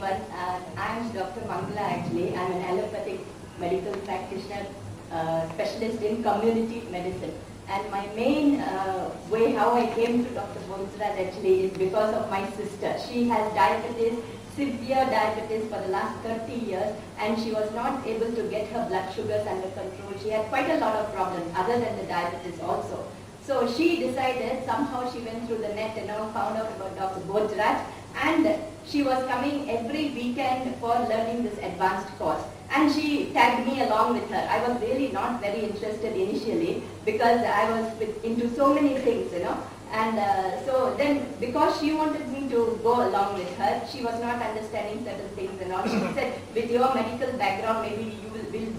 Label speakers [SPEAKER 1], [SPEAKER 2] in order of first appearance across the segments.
[SPEAKER 1] everyone. I'm Dr. Mangala actually. I'm an allopathic medical practitioner, specialist in community medicine. And my main way how I came to Dr. Bonsraj actually is because of my sister. She has diabetes, severe diabetes for the last 30 years, and she was not able to get her blood sugars under control. She had quite a lot of problems other than the diabetes also. So she decided, somehow she went through the net and found out about Dr. Bonsraj, and she was coming every weekend for learning this advanced course. And she tagged me along with her. I was really not very interested initially because I was into so many things, And so then, because she wanted me to go along with her, she was not understanding certain things and all. She said, with your medical background, maybe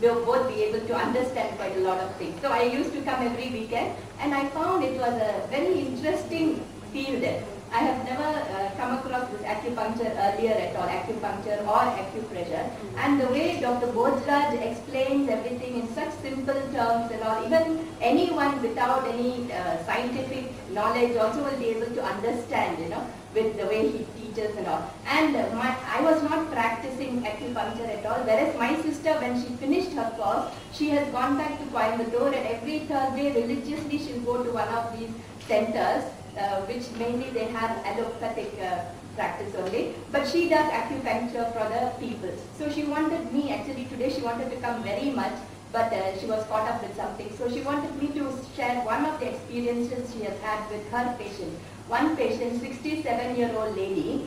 [SPEAKER 1] will both be able to understand quite a lot of things. So I used to come every weekend, and I found it was a very interesting field. I have never come across this acupuncture earlier at all, acupuncture or acupressure. And the way Dr. Bonsraj explains everything in such simple terms and all, even anyone without any scientific knowledge also will be able to understand, with the way he teaches and all. And I was not practicing acupuncture at all, whereas my sister, when she finished her course, she has gone back to Coimbatore, and every Thursday religiously she'll go to one of these centers, which mainly they have allopathic practice only, but she does acupuncture for the people. So she wanted me, actually today she wanted to come very much, but she was caught up with something. So she wanted me to share one of the experiences she has had with her patient. One patient, 67-year-old lady,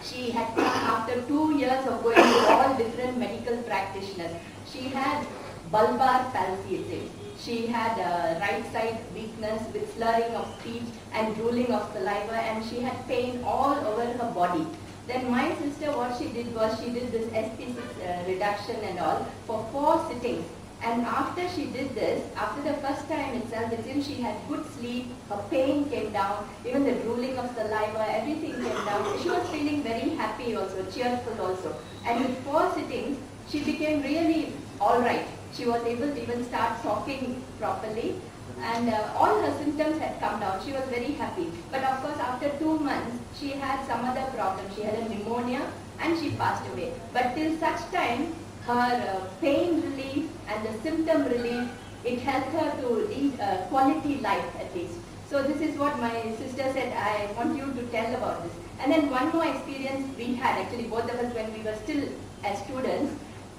[SPEAKER 1] she had come after 2 years of going to all different medical practitioners. She had bulbar palsy, it is. She had right side weakness with slurring of speech and drooling of saliva, and she had pain all over her body. Then my sister, what she did was, she did this SP6 reduction and all for 4 sittings. And after she did this, after the first time itself, it seemed she had good sleep, her pain came down, even the drooling of saliva, everything came down. She was feeling very happy also, cheerful also. And with 4 sittings, she became really alright. She was able to even start talking properly, and all her symptoms had come down. She was very happy. But of course, after 2 months, she had some other problem. She had a pneumonia and she passed away. But till such time, her pain relief and the symptom relief, it helped her to lead a quality life at least. So this is what my sister said, I want you to tell about this. And then one more experience we had, actually both of us when we were still as students.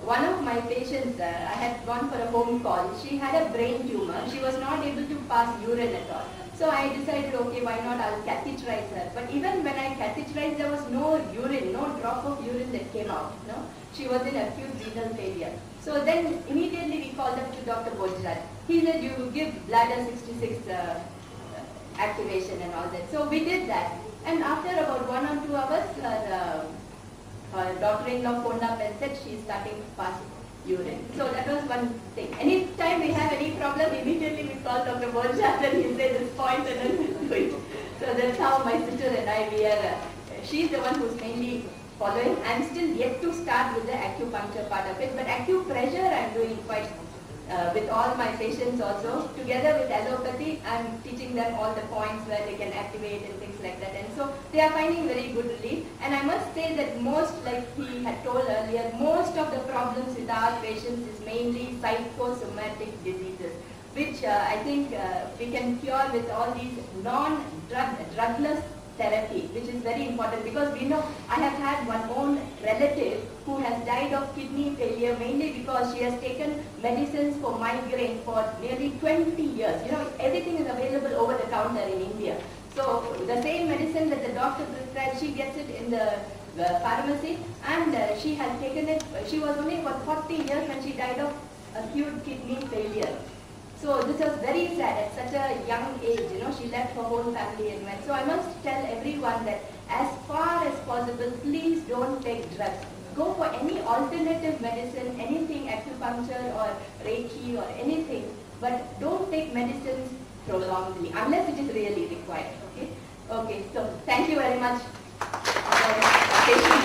[SPEAKER 1] One of my patients, I had gone for a home call. She had a brain tumor. She was not able to pass urine at all. So I decided, okay, why not, I'll catheterize her. But even when I catheterized, there was no urine, no drop of urine that came out. She was in acute renal failure. So then immediately we called up to Dr. Bonsraj. He said, you give bladder 66 activation and all that. So we did that. And after about 1 or 2 hours, her daughter-in-law phoned up and said she is starting to pass urine. So that was one thing. Anytime we have any problem, immediately we call Dr. Bonsraj and he says this point and then we do it. So that's how my sister and I, we are, she's the one who's mainly following. I'm still yet to start with the acupuncture part of it, but acupressure I'm doing quite with all my patients also. Together with allopathy, I'm teaching them all the points where they can activate and things like that. And so they are finding very good relief. And I must say that most, like he had told earlier, most of the problems with our patients is mainly psychosomatic diseases, which I think we can cure with all these drugless therapy, which is very important, because we know I have had one own relative who has died of kidney failure mainly because she has taken medicines for migraine for nearly 20 years. Everything is available over the counter in India. So the same medicine that the doctor prescribes, she gets it in the pharmacy, and she has taken it. She was only about 40 years when she died of acute kidney failure. So this was very sad at such a young age, she left her whole family and went. So I must tell everyone that as far as possible, please don't take drugs. Go for any alternative medicine, anything, acupuncture or Reiki or anything, but don't take medicines prolongedly unless it is really required. Okay, so thank you very much for your patience.